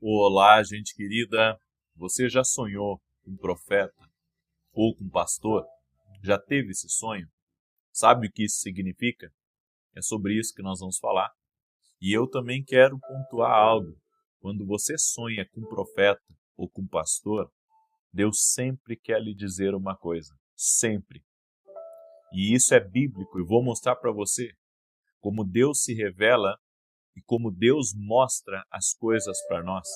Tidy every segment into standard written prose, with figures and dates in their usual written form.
Olá, gente querida. Você já sonhou com um profeta ou com um pastor? Já teve esse sonho? Sabe o que isso significa? É sobre isso que nós vamos falar. E eu também quero pontuar algo. Quando você sonha com um profeta ou com um pastor, Deus sempre quer lhe dizer uma coisa. Sempre. E isso é bíblico. Eu vou mostrar para você como Deus se revela e como Deus mostra as coisas para nós.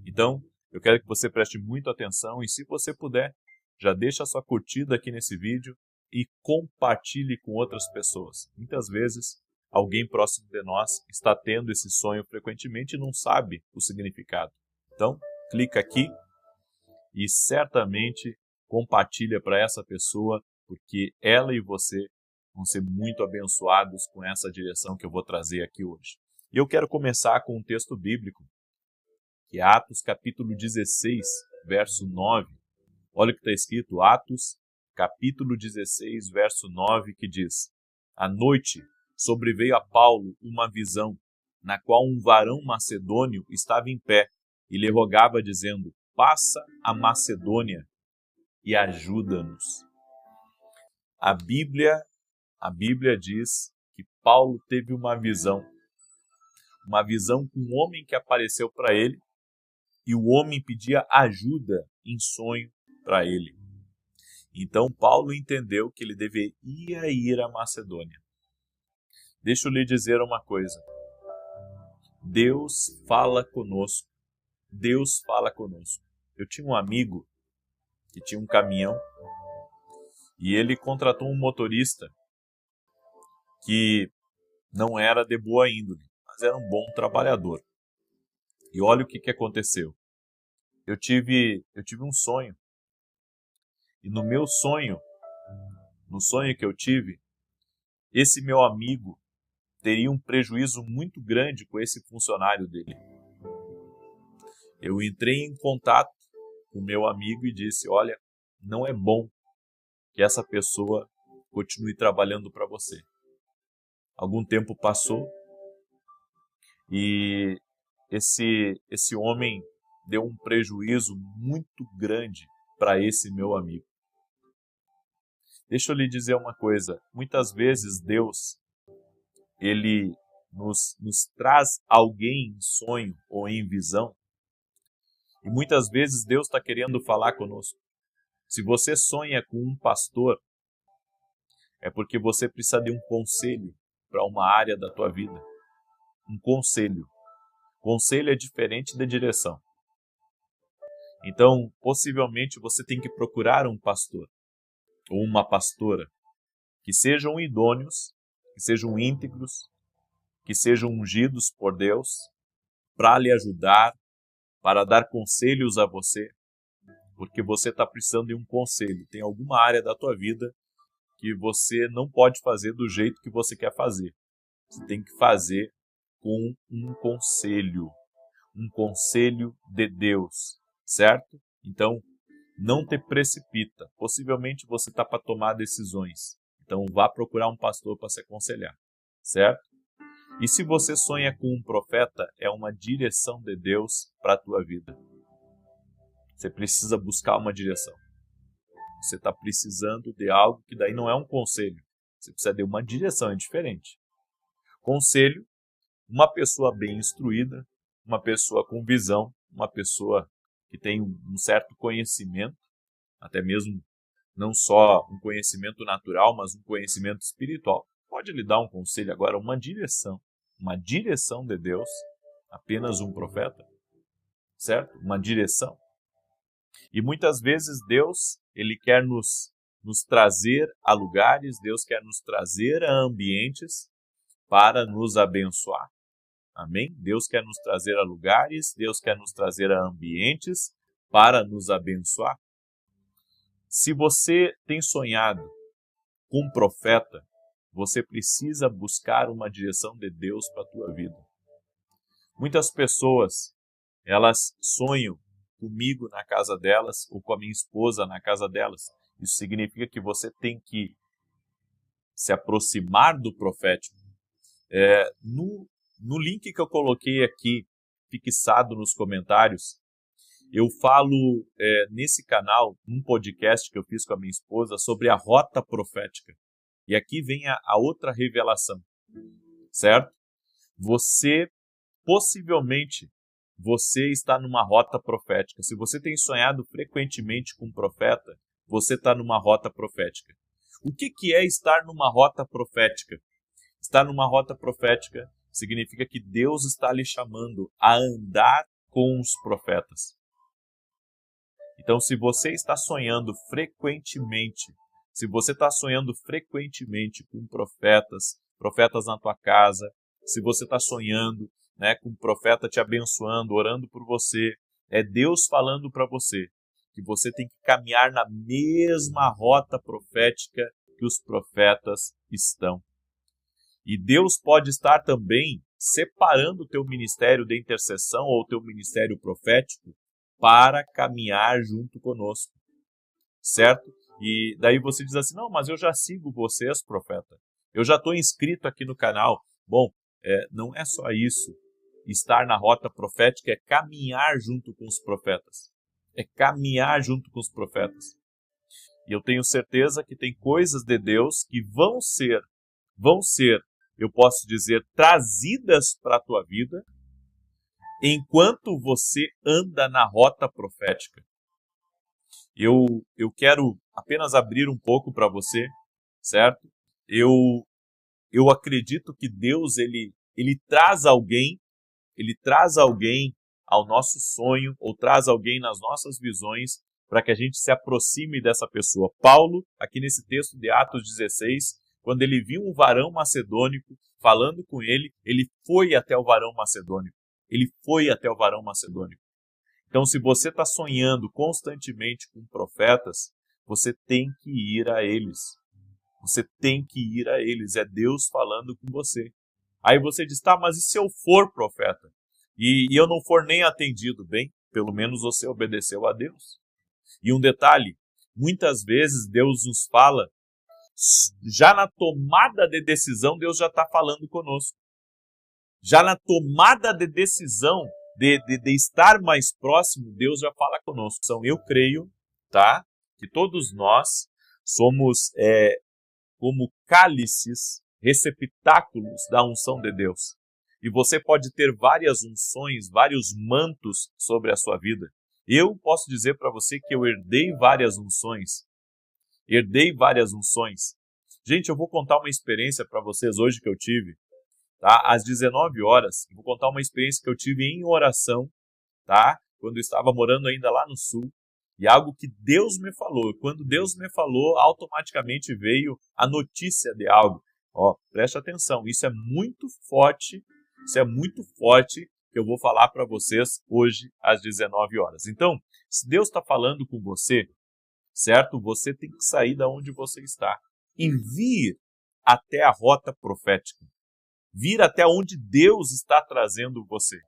Então, eu quero que você preste muita atenção e, se você puder, já deixa a sua curtida aqui nesse vídeo e compartilhe com outras pessoas. Muitas vezes, alguém próximo de nós está tendo esse sonho frequentemente e não sabe o significado. Então, clica aqui e certamente compartilha para essa pessoa, porque ela e você vão ser muito abençoados com essa direção que eu vou trazer aqui hoje. E eu quero começar com um texto bíblico, que é Atos capítulo 16, verso 9. Olha o que está escrito, Atos capítulo 16, verso 9, que diz: À noite sobreveio a Paulo uma visão, na qual um varão macedônio estava em pé e lhe rogava, dizendo: Passa a Macedônia e ajuda-nos. A Bíblia diz que Paulo teve uma visão com um homem que apareceu para ele, e o homem pedia ajuda em sonho para ele. Então Paulo entendeu que ele deveria ir à Macedônia. Deixa eu lhe dizer uma coisa. Deus fala conosco. Deus fala conosco. Eu tinha um amigo que tinha um caminhão e ele contratou um motorista que não era de boa índole, mas era um bom trabalhador. E olha o que aconteceu. Eu tive um sonho. E no meu sonho, no sonho que eu tive, esse meu amigo teria um prejuízo muito grande com esse funcionário dele. Eu entrei em contato com o meu amigo e disse: olha, não é bom que essa pessoa continue trabalhando para você. Algum tempo passou e esse homem deu um prejuízo muito grande para esse meu amigo. Deixa eu lhe dizer uma coisa. Muitas vezes Deus, Ele nos traz alguém em sonho ou em visão. E muitas vezes Deus está querendo falar conosco. Se você sonha com um pastor, é porque você precisa de um conselho para uma área da tua vida. Um conselho. Conselho é diferente de direção. Então, possivelmente você tem que procurar um pastor ou uma pastora que sejam idôneos, que sejam íntegros, que sejam ungidos por Deus para lhe ajudar, para dar conselhos a você, porque você está precisando de um conselho. Tem alguma área da tua vida que você não pode fazer do jeito que você quer fazer. Você tem que fazer com um conselho de Deus, certo? Então, não te precipita. Possivelmente você está para tomar decisões. Então, vá procurar um pastor para se aconselhar, certo? E se você sonha com um profeta, é uma direção de Deus para a tua vida. Você precisa buscar uma direção. Você está precisando de algo que daí não é um conselho. Você precisa de uma direção, é diferente. Conselho, uma pessoa bem instruída, uma pessoa com visão, uma pessoa que tem um certo conhecimento, até mesmo não só um conhecimento natural, mas um conhecimento espiritual. Pode lhe dar um conselho. Agora, uma direção de Deus, apenas um profeta, certo? Uma direção. E muitas vezes Deus, Ele quer nos trazer a lugares, Deus quer nos trazer a ambientes para nos abençoar. Amém? Deus quer nos trazer a lugares, Deus quer nos trazer a ambientes para nos abençoar. Se você tem sonhado com um profeta, você precisa buscar uma direção de Deus para a tua vida. Muitas pessoas, elas sonham comigo na casa delas ou com a minha esposa na casa delas. Isso significa que você tem que se aproximar do profético. No link que eu coloquei aqui fixado nos comentários. Eu falo nesse canal, num podcast que eu fiz com a minha esposa, sobre a rota profética. E aqui vem a outra revelação, certo? Possivelmente, você está numa rota profética. Se você tem sonhado frequentemente com um profeta, você está numa rota profética. O que é estar numa rota profética? Estar numa rota profética significa que Deus está lhe chamando a andar com os profetas. Então, se você está sonhando frequentemente, com profetas na tua casa, se você está sonhando, com um profeta te abençoando, orando por você, é Deus falando para você que você tem que caminhar na mesma rota profética que os profetas estão. E Deus pode estar também separando o teu ministério de intercessão ou o teu ministério profético para caminhar junto conosco, certo? E daí você diz assim, não, mas eu já sigo vocês, profeta. Eu já estou inscrito aqui no canal. Bom, não é só isso. Estar na rota profética é caminhar junto com os profetas. É caminhar junto com os profetas. E eu tenho certeza que tem coisas de Deus que vão ser, eu posso dizer, trazidas para a tua vida enquanto você anda na rota profética. Eu quero apenas abrir um pouco para você, certo? Eu acredito que Deus ele traz alguém ao nosso sonho ou traz alguém nas nossas visões para que a gente se aproxime dessa pessoa. Paulo, aqui nesse texto de Atos 16, quando ele viu um varão macedônico falando com ele, ele foi até o varão macedônico. Então, se você está sonhando constantemente com profetas, você tem que ir a eles. É Deus falando com você. Aí você diz, tá, mas e se eu for profeta? E eu não for nem atendido? Bem, pelo menos você obedeceu a Deus. E um detalhe, muitas vezes Deus nos fala, já na tomada de decisão, Deus já está falando conosco. Já na tomada de decisão, de estar mais próximo, Deus já fala conosco. Então, eu creio, tá, que todos nós somos como cálices, receptáculos da unção de Deus. E você pode ter várias unções, vários mantos sobre a sua vida. Eu posso dizer para você que eu herdei várias unções. Gente, eu vou contar uma experiência para vocês hoje que eu tive. Tá? Às 19 horas, eu vou contar uma experiência que eu tive em oração, tá? Quando eu estava morando ainda lá no sul. E algo que Deus me falou. Quando Deus me falou, automaticamente veio a notícia de algo. Preste atenção, isso é muito forte que eu vou falar para vocês hoje às 19 horas. Então, se Deus está falando com você, certo? Você tem que sair da onde você está e vir até a rota profética. Vir até onde Deus está trazendo você.